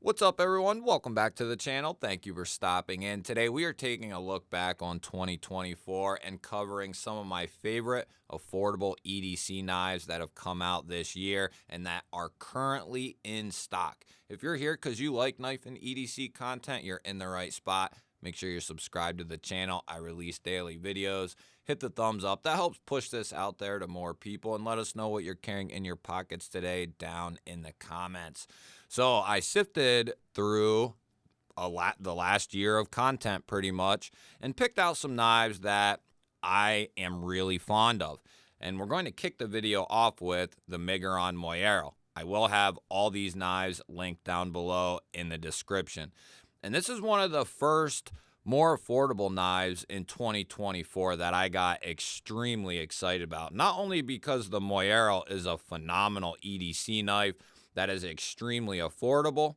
What's up, everyone? Welcome back to the channel. Thank you for stopping in. Today, we are taking a look back on 2024 and covering some of my favorite affordable EDC knives that have come out this year and that are currently in stock. If you're here because you like knife and EDC content, you're in the right spot. Make sure you're subscribed to the channel. I release daily videos. Hit the thumbs up. That helps push this out there to more people, and let us know what you're carrying in your pockets today down in the comments. So I sifted through the last year of content pretty much and picked out some knives that I am really fond of. And we're going to kick the video off with the Miguron Moyero. I will have all these knives linked down below in the description. And this is one of the first more affordable knives in 2024 that I got extremely excited about. Not only because the Moyero is a phenomenal EDC knife that is extremely affordable,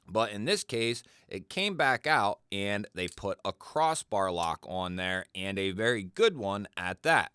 but in this case, it came back out and they put a crossbar lock on there, and a very good one at that.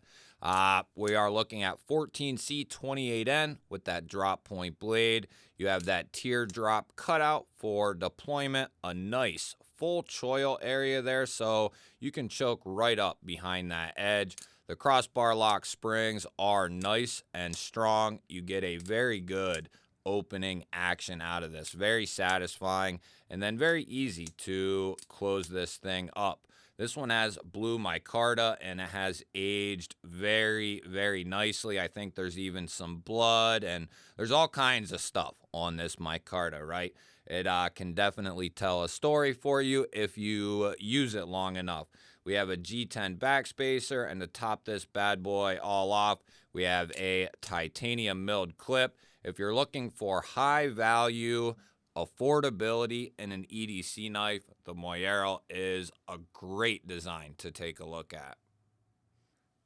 We are looking at 14C28N with that drop point blade. You have that teardrop cutout for deployment, a nice full choil area there, so you can choke right up behind that edge. The crossbar lock springs are nice and strong. You get a very good opening action out of this. Very satisfying, and then very easy to close this thing up. This one has blue micarta, and it has aged very, very nicely. I think there's even some blood, and there's all kinds of stuff on this micarta, right? It can definitely tell a story for you if you use it long enough. We have a G10 backspacer, and to top this bad boy all off, we have a titanium milled clip. If you're looking for high value affordability in an EDC knife, the Moyero is a great design to take a look at.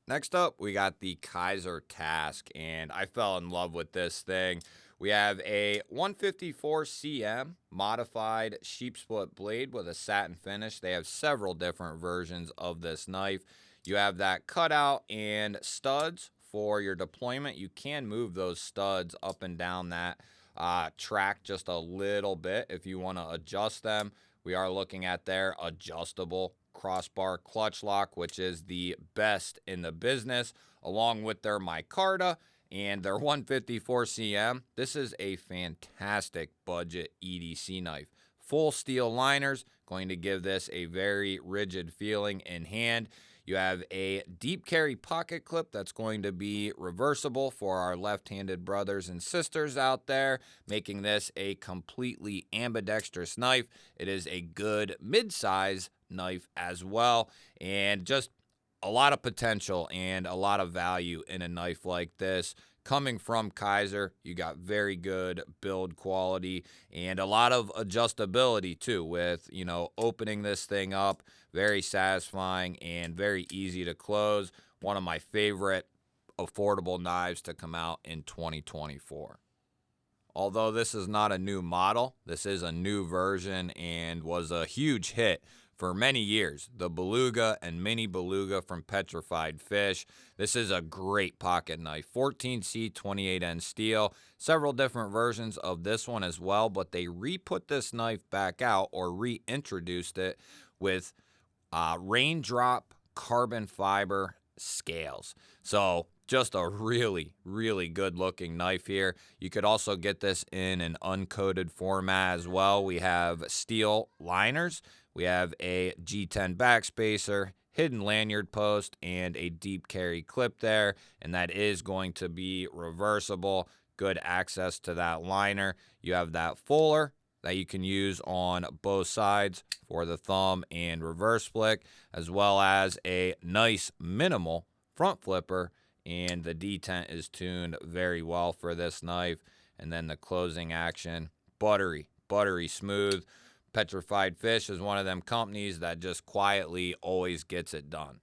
Next up, we got the Kizer Task, and I fell in love with this thing. We have a 154 cm modified sheep split blade with a satin finish. They have several different versions of this knife. You have that cutout and studs for your deployment. You can move those studs up and down that track just a little bit if you want to adjust them. We are looking at their adjustable crossbar clutch lock, which is the best in the business, along with their micarta and their 154 cm. This is a fantastic budget EDC knife. Full steel liners, going to give this a very rigid feeling in hand. You have a deep carry pocket clip that's going to be reversible for our left-handed brothers and sisters out there, making this a completely ambidextrous knife. It is a good mid-size knife as well, and just a lot of potential and a lot of value in a knife like this. Coming from Kizer, you got very good build quality and a lot of adjustability too, with, opening this thing up. Very satisfying and very easy to close. One of my favorite affordable knives to come out in 2024. Although this is not a new model, this is a new version and was a huge hit for many years. The Beluga and Mini Beluga from Petrified Fish. This is a great pocket knife. 14C28N steel. Several different versions of this one as well, but they re-put this knife back out, or reintroduced it, with raindrop carbon fiber scales. So just a really, really good looking knife here. You could also get this in an uncoated format as well. We have steel liners. We have a G10 backspacer, hidden lanyard post, and a deep carry clip there. And that is going to be reversible. Good access to that liner. You have that fuller that you can use on both sides for the thumb and reverse flick, as well as a nice minimal front flipper, and the detent is tuned very well for this knife. And then the closing action, buttery smooth. Petrified Fish is one of them companies that just quietly always gets it done.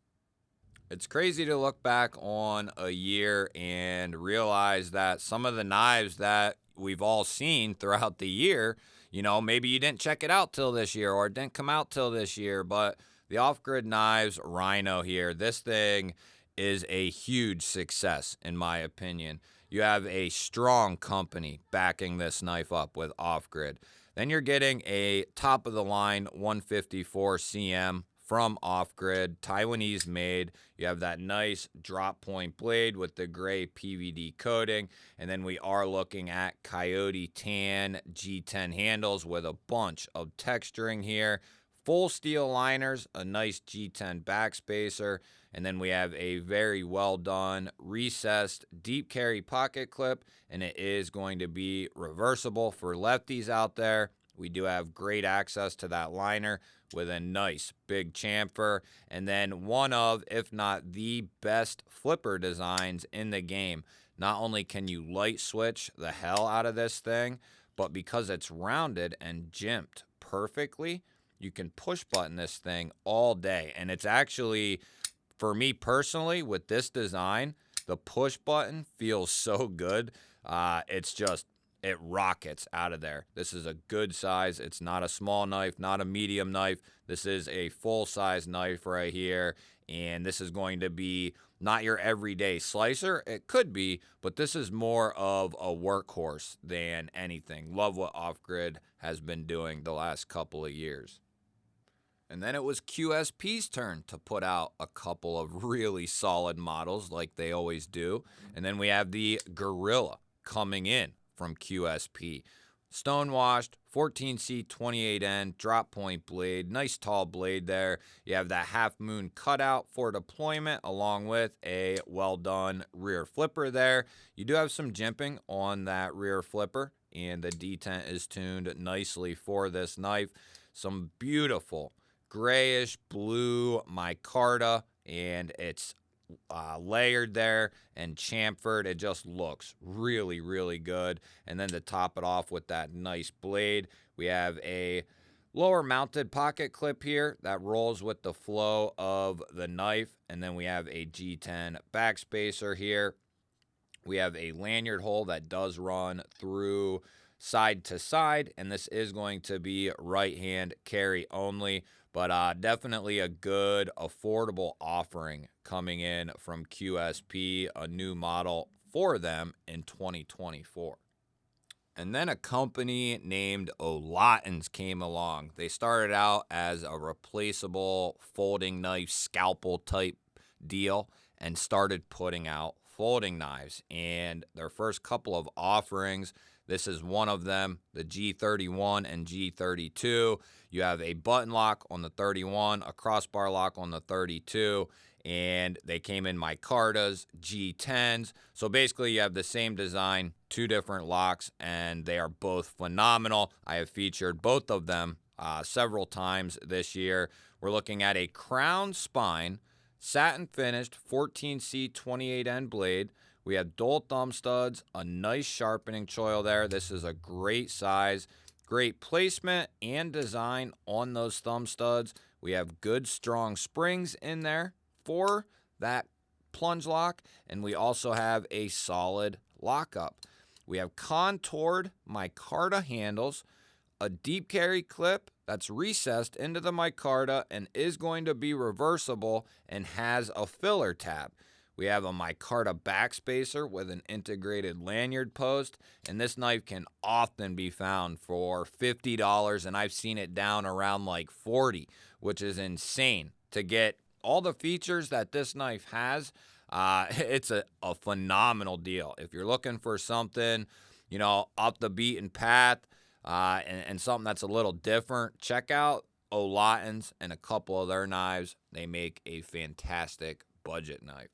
It's crazy to look back on a year and realize that some of the knives that we've all seen throughout the year, maybe you didn't check it out till this year, or it didn't come out till this year, but the Off-Grid Knives Rhino here, this thing is a huge success in my opinion. You have a strong company backing this knife up with Off-Grid. Then you're getting a top-of-the-line 154 cm from Off-Grid, Taiwanese made. You have that nice drop point blade with the gray PVD coating. And then we are looking at Coyote Tan G10 handles with a bunch of texturing here. Full steel liners, a nice G10 backspacer, and then we have a very well done recessed deep carry pocket clip, and it is going to be reversible for lefties out there. We do have great access to that liner with a nice big chamfer, and then one of, if not the best flipper designs in the game. Not only can you light switch the hell out of this thing, but because it's rounded and jimped perfectly, you can push button this thing all day. And it's actually, for me personally, with this design, the push button feels so good. It's just, it rockets out of there. This is a good size. It's not a small knife, not a medium knife. This is a full-size knife right here. And this is going to be not your everyday slicer. It could be, but this is more of a workhorse than anything. Love what Off-Grid has been doing the last couple of years. And then it was QSP's turn to put out a couple of really solid models like they always do. And then we have the Gorilla coming in from QSP. Stonewashed, 14C 28N, drop point blade, nice tall blade there. You have that half moon cutout for deployment along with a well done rear flipper there. You do have some jimping on that rear flipper, and the detent is tuned nicely for this knife. Some beautiful grayish blue micarta, and it's layered there and chamfered. It just looks really, really good. And then to top it off with that nice blade, we have a lower mounted pocket clip here that rolls with the flow of the knife. And then we have a G10 backspacer here. We have a lanyard hole that does run through side to side, and this is going to be right hand carry only, but definitely a good affordable offering coming in from QSP, a new model for them in 2024. And then a company named Olattens came along. They started out as a replaceable folding knife scalpel type deal and started putting out folding knives. And their first couple of offerings, this is one of them, the G31 and G32. You have a button lock on the 31, a crossbar lock on the 32, and they came in micartas, G10s. So basically you have the same design, two different locks, and they are both phenomenal. I have featured both of them several times this year. We're looking at a crown spine, satin finished 14C 28N blade. We have dual thumb studs, a nice sharpening choil there. This is a great size, great placement and design on those thumb studs. We have good strong springs in there for that plunge lock, and we also have a solid lockup. We have contoured micarta handles, a deep carry clip that's recessed into the micarta and is going to be reversible and has a filler tab. We have a micarta backspacer with an integrated lanyard post, and this knife can often be found for $50, and I've seen it down around like $40, which is insane to get all the features that this knife has. It's a phenomenal deal. If you're looking for something, you know, off the beaten path, and something that's a little different, check out Olattens and a couple of their knives. They make a fantastic budget knife.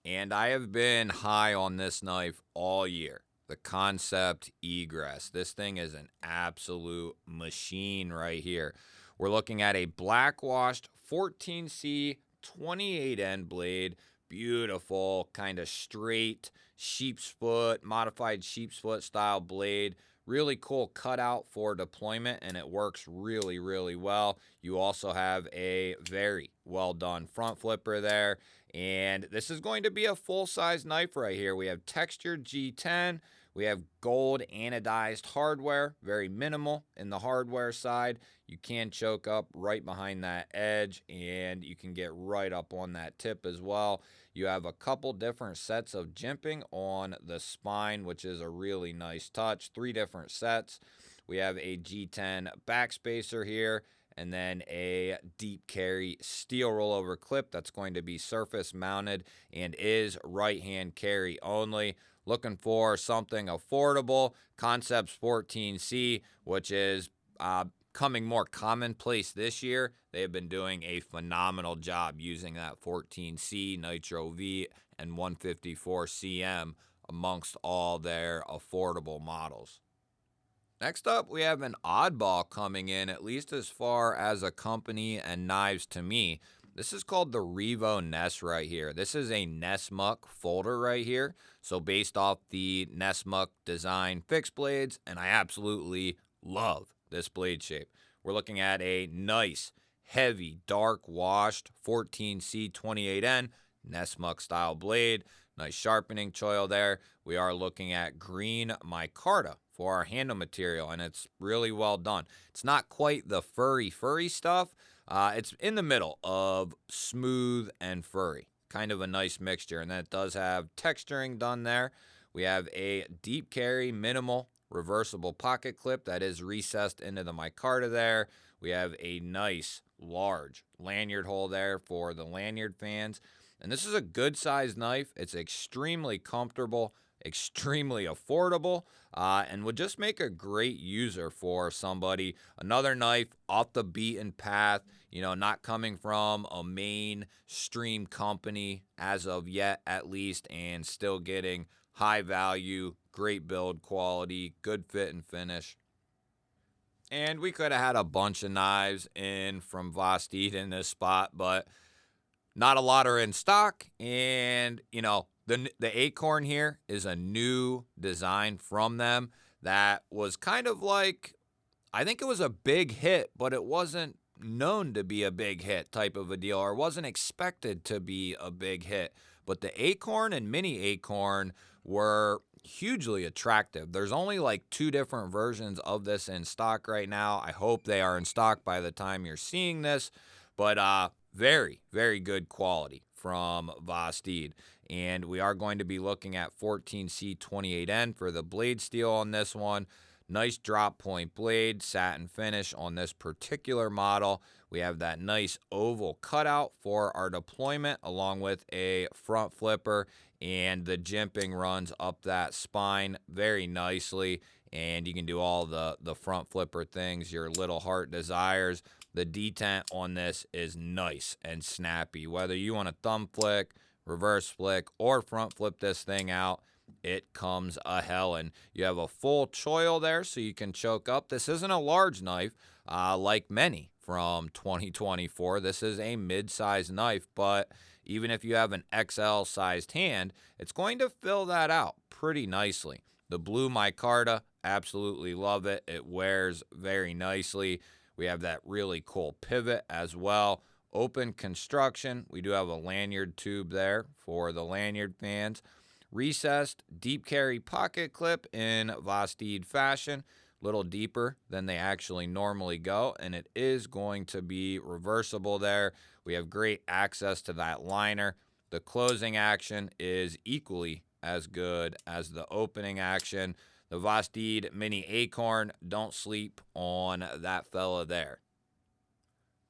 And I have been high on this knife all year. The Concept Egress. This thing is an absolute machine right here. We're looking at a black washed 14C 28N blade. Beautiful, kind of straight sheep's foot, modified sheep's foot style blade. Really cool cutout for deployment, and it works really, really well. You also have a very well done front flipper there. And this is going to be a full-size knife right here. We have textured G10. We have gold anodized hardware, very minimal in the hardware side. You can choke up right behind that edge, and you can get right up on that tip as well. You have a couple different sets of jimping on the spine, which is a really nice touch. 3 different sets. We have a G10 backspacer here, and then a deep carry steel rollover clip that's going to be surface mounted and is right hand carry only. Looking for something affordable. Concepts 14C, which is coming more commonplace this year. They have been doing a phenomenal job using that 14C, Nitro V, and 154 CM amongst all their affordable models. Next up, we have an oddball coming in, at least as far as a company and knives to me. This is called the Revo Ness right here. This is a Nessmuck folder right here. So based off the Nessmuck design fixed blades, and I absolutely love this blade shape. We're looking at a nice, heavy, dark washed 14C28N Nessmuck style blade. Nice sharpening choil there. We are looking at green micarta for our handle material, and it's really well done. It's not quite the furry stuff. It's in the middle of smooth and furry. Kind of a nice mixture, and that does have texturing done there. We have a deep carry, minimal, reversible pocket clip that is recessed into the micarta there. We have a nice, large lanyard hole there for the lanyard fans. And this is a good sized knife. It's extremely comfortable, extremely affordable, and would just make a great user for somebody. Another knife off the beaten path, not coming from a mainstream company as of yet, at least, and still getting high value, great build quality, good fit and finish. And we could have had a bunch of knives in from Vostede in this spot, but not a lot are in stock. And, the Acorn here is a new design from them that was kind of like, I think it was a big hit, but it wasn't known to be a big hit type of a deal, or wasn't expected to be a big hit. But the Acorn and Mini Acorn were hugely attractive. There's only like 2 different versions of this in stock right now. I hope they are in stock by the time you're seeing this, but very, very good quality from Vostede. And we are going to be looking at 14C28N for the blade steel on this one. Nice drop point blade, satin finish on this particular model. We have that nice oval cutout for our deployment, along with a front flipper, and the jimping runs up that spine very nicely. And you can do all the front flipper things your little heart desires. The detent on this is nice and snappy. Whether you want to thumb flick, reverse flick, or front flip this thing out, it comes a hellin'. You have a full choil there, so you can choke up. This isn't a large knife like many from 2024. This is a mid-sized knife, but even if you have an XL sized hand, it's going to fill that out pretty nicely. The blue micarta, absolutely love it. It wears very nicely. We have that really cool pivot as well. Open construction. We do have a lanyard tube there for the lanyard fans. Recessed deep carry pocket clip in Vostede fashion. A little deeper than they actually normally go, and it is going to be reversible there. We have great access to that liner. The closing action is equally as good as the opening action. The Vostede Mini Acorn, don't sleep on that fella there.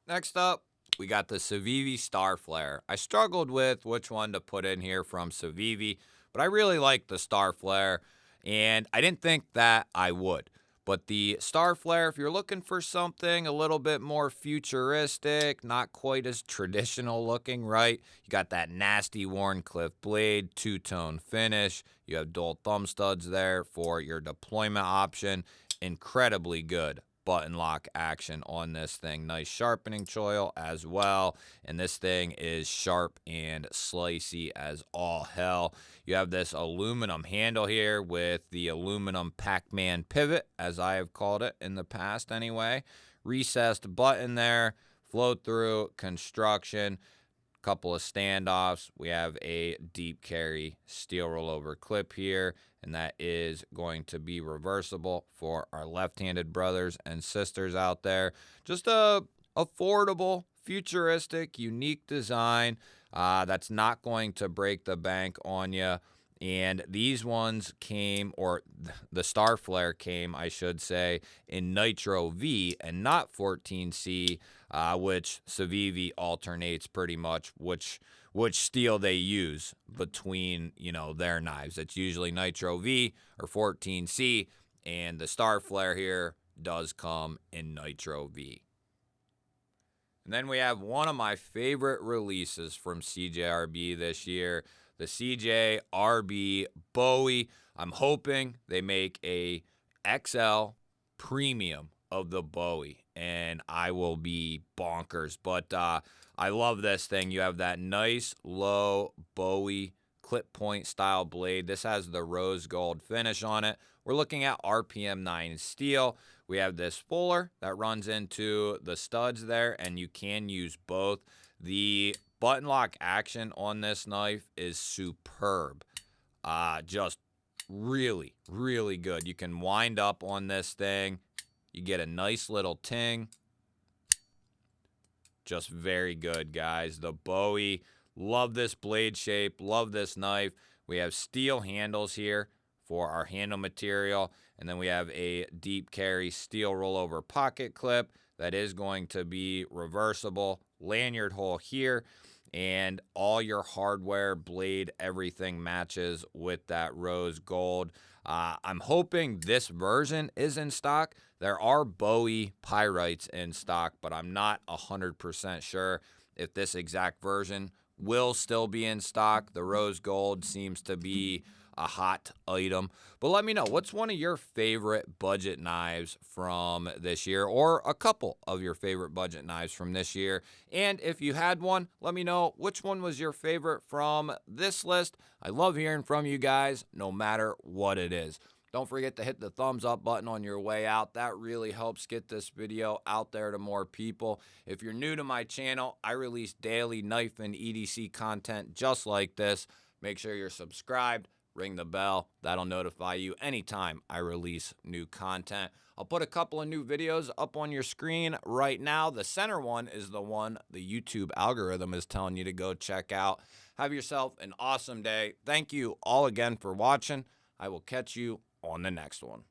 Next up, we got the Civivi Star Flare. I struggled with which one to put in here from Civivi, but I really like the Star Flare, and I didn't think that I would. But the Star Flare, if you're looking for something a little bit more futuristic, not quite as traditional looking, right? You got that nasty Wharncliffe blade, 2-tone finish. You have dual thumb studs there for your deployment option. Incredibly good button lock action on this thing. Nice sharpening choil as well. And this thing is sharp and slicey as all hell. You have this aluminum handle here with the aluminum Pac-Man pivot, as I have called it in the past anyway. Recessed button there. Flow through construction. couple of standoffs. We have a deep carry steel rollover clip here, and that is going to be reversible for our left-handed brothers and sisters out there. Just a affordable, futuristic, unique design that's not going to break the bank on you. And these ones came, or the Star Flare came, I should say, in Nitro V and not 14C, which Civivi alternates pretty much which steel they use between, their knives. It's usually Nitro V or 14C, and the Star Flare here does come in Nitro V. And then we have one of my favorite releases from CJRB this year, the CJRB Bowie. I'm hoping they make a XL premium of the Bowie, and I will be bonkers. But I love this thing. You have that nice low Bowie clip point style blade. This has the rose gold finish on it. We're looking at RPM 9 steel. We have this fuller that runs into the studs there, and you can use both. The button lock action on this knife is superb. Just really, really good. You can wind up on this thing. You get a nice little ting. Just very good, guys. The Bowie, love this blade shape, love this knife. We have steel handles here for our handle material, and then we have a deep carry steel rollover pocket clip that is going to be reversible. Lanyard hole here, and all your hardware, blade, everything matches with that rose gold. I'm hoping this version is in stock. There are Bowie Pyrites in stock, but I'm not 100% sure if this exact version will still be in stock. The rose gold seems to be a hot item. But let me know, what's one of your favorite budget knives from this year, or a couple of your favorite budget knives from this year? And if you had one, let me know which one was your favorite from this list. I love hearing from you guys, no matter what it is. Don't forget to hit the thumbs up button on your way out. That really helps get this video out there to more people. If you're new to my channel, I release daily knife and EDC content just like this. Make sure you're subscribed. Ring the bell. That'll notify you anytime I release new content. I'll put a couple of new videos up on your screen right now. The center one is the one the YouTube algorithm is telling you to go check out. Have yourself an awesome day. Thank you all again for watching. I will catch you on the next one.